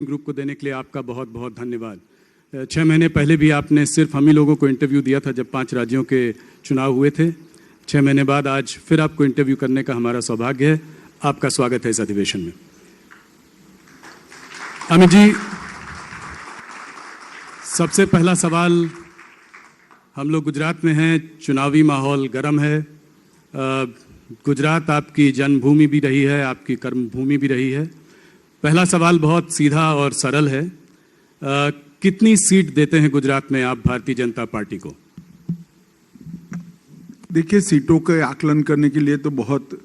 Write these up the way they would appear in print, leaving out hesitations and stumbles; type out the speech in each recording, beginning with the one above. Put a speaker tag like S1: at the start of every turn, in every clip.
S1: Group को देने के लिए आपका बहुत बहुत धन्यवाद। 6 महीने पहले भी आपने सिर्फ हम ही लोगों को इंटरव्यू दिया था जब 5 राज्यों के चुनाव हुए थे। 6 महीने बाद आज फिर आपको इंटरव्यू करने का हमारा सौभाग्य है। आपका स्वागत है इस अधिवेशन में। अमित जी, सबसे पहला सवाल, हम लोग गुजरात में हैं, चुनावी माहौल गर्म है। गुजरात आपकी जन्मभूमि भी रही है, आपकी कर्मभूमि भी रही है। पहला सवाल बहुत सीधा और सरल है, कितनी सीट देते हैं गुजरात में आप भारतीय जनता पार्टी को?
S2: देखिए, सीटों के आकलन करने के लिए तो बहुत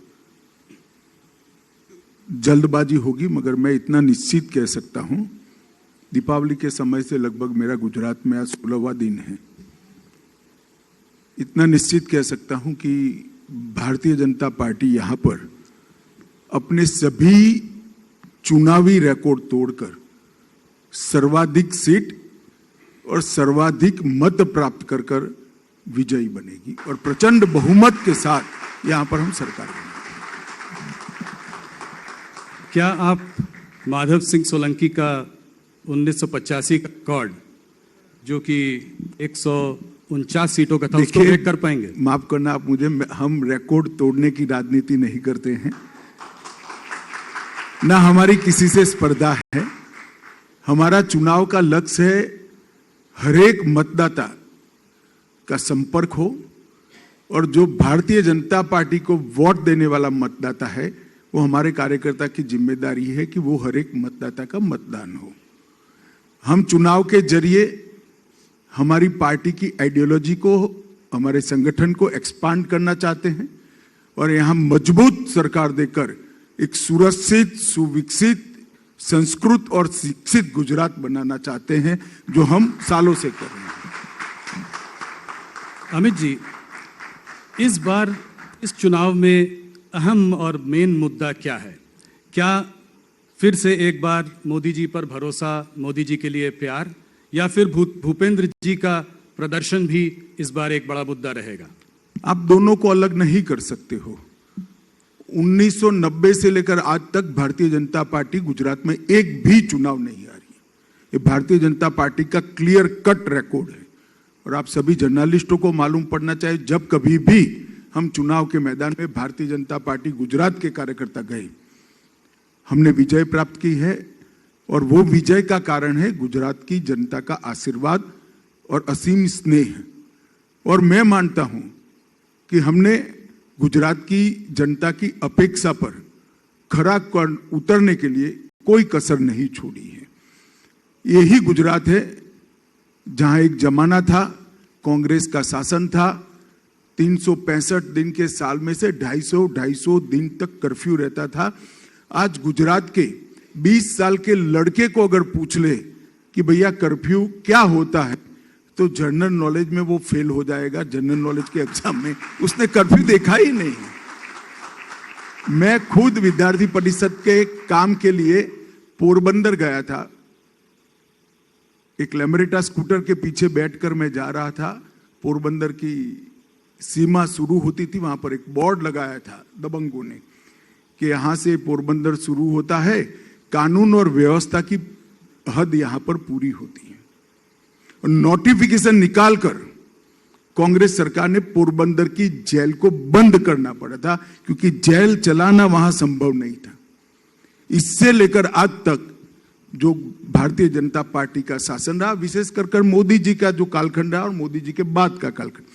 S2: जल्दबाजी होगी, मगर मैं इतना निश्चित कह सकता हूं, दीपावली के समय से लगभग मेरा गुजरात में आज 16वां दिन है। इतना निश्चित कह सकता हूं कि भारतीय जनता पार्टी यहां पर अपने सभी चुनावी रिकॉर्ड तोड़कर सर्वाधिक सीट और सर्वाधिक मत प्राप्त कर कर विजयी बनेगी और प्रचंड बहुमत के साथ यहां पर हम सरकार बनाएंगे।
S1: क्या आप माधव सिंह सोलंकी का 1985 का रिकॉर्ड, जो कि 149 सीटों का था, उसको ब्रेक कर पाएंगे?
S2: माफ करना आप मुझे, हम रिकॉर्ड तोड़ने की राजनीति नहीं करते हैं, ना हमारी किसी से स्पर्धा है। हमारा चुनाव का लक्ष्य है हरेक मतदाता का संपर्क हो और जो भारतीय जनता पार्टी को वोट देने वाला मतदाता है, वो हमारे कार्यकर्ता की जिम्मेदारी है कि वो हरेक मतदाता का मतदान हो। हम चुनाव के जरिए हमारी पार्टी की आइडियोलॉजी को, हमारे संगठन को एक्सपांड करना चाहते हैं और यहाँ मजबूत सरकार देकर एक सुरक्षित, सुविकसित, संस्कृत और शिक्षित गुजरात बनाना चाहते हैं, जो हम सालों से कर रहे हैं।
S1: अमित जी, इस बार इस चुनाव में अहम और मेन मुद्दा क्या है? क्या फिर से एक बार मोदी जी पर भरोसा, मोदी जी के लिए प्यार, या फिर भूपेंद्र जी का प्रदर्शन भी इस बार एक बड़ा मुद्दा रहेगा?
S2: आप दोनों को अलग नहीं कर सकते हो। 1990 से लेकर आज तक भारतीय जनता पार्टी गुजरात में एक भी चुनाव नहीं हारी है। ये भारतीय जनता पार्टी का क्लियर कट रिकॉर्ड है और आप सभी जर्नलिस्टों को मालूम पड़ना चाहिए, जब कभी भी हम चुनाव के मैदान में भारतीय जनता पार्टी गुजरात के कार्यकर्ता गए, हमने विजय प्राप्त की है और वो विजय का कारण है गुजरात की जनता का आशीर्वाद और असीम स्नेह। और मैं मानता हूं कि हमने गुजरात की जनता की अपेक्षा पर खरा उतरने के लिए कोई कसर नहीं छोड़ी है। यही गुजरात है जहां एक जमाना था, कांग्रेस का शासन था, 365 दिन के साल में से 250 दिन तक कर्फ्यू रहता था। आज गुजरात के 20 साल के लड़के को अगर पूछ ले कि भैया कर्फ्यू क्या होता है, तो जनरल नॉलेज में वो फेल हो जाएगा। जनरल नॉलेज के एग्जाम में उसने कर्फ्यू देखा ही नहीं। मैं खुद विद्यार्थी परिषद के काम के लिए पोरबंदर गया था। एक लेमरेटा स्कूटर के पीछे बैठकर मैं जा रहा था। पोरबंदर की सीमा शुरू होती थी, वहां पर एक बोर्ड लगाया था दबंगों ने कि यहां से पोरबंदर शुरू होता है, कानून और व्यवस्था की हद यहां पर पूरी होती है। नोटिफिकेशन निकालकर कांग्रेस सरकार ने पोरबंदर की जेल को बंद करना पड़ा था, क्योंकि जेल चलाना वहां संभव नहीं था। इससे लेकर आज तक जो भारतीय जनता पार्टी का शासन रहा, विशेष कर मोदी जी का जो कालखंड रहा और मोदी जी के बाद का कालखंड,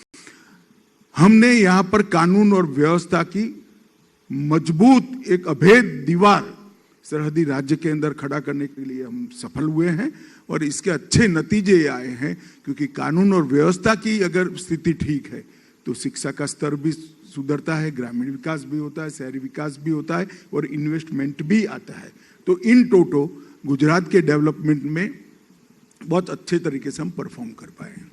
S2: हमने यहां पर कानून और व्यवस्था की मजबूत एक अभेद दीवार सरहदी राज्य के अंदर खड़ा करने के लिए हम सफल हुए हैं और इसके अच्छे नतीजे आए हैं। क्योंकि कानून और व्यवस्था की अगर स्थिति ठीक है तो शिक्षा का स्तर भी सुधरता है, ग्रामीण विकास भी होता है, शहरी विकास भी होता है और इन्वेस्टमेंट भी आता है। तो इन टोटो गुजरात के डेवलपमेंट में बहुत अच्छे तरीके से हम परफॉर्म कर पाए हैं।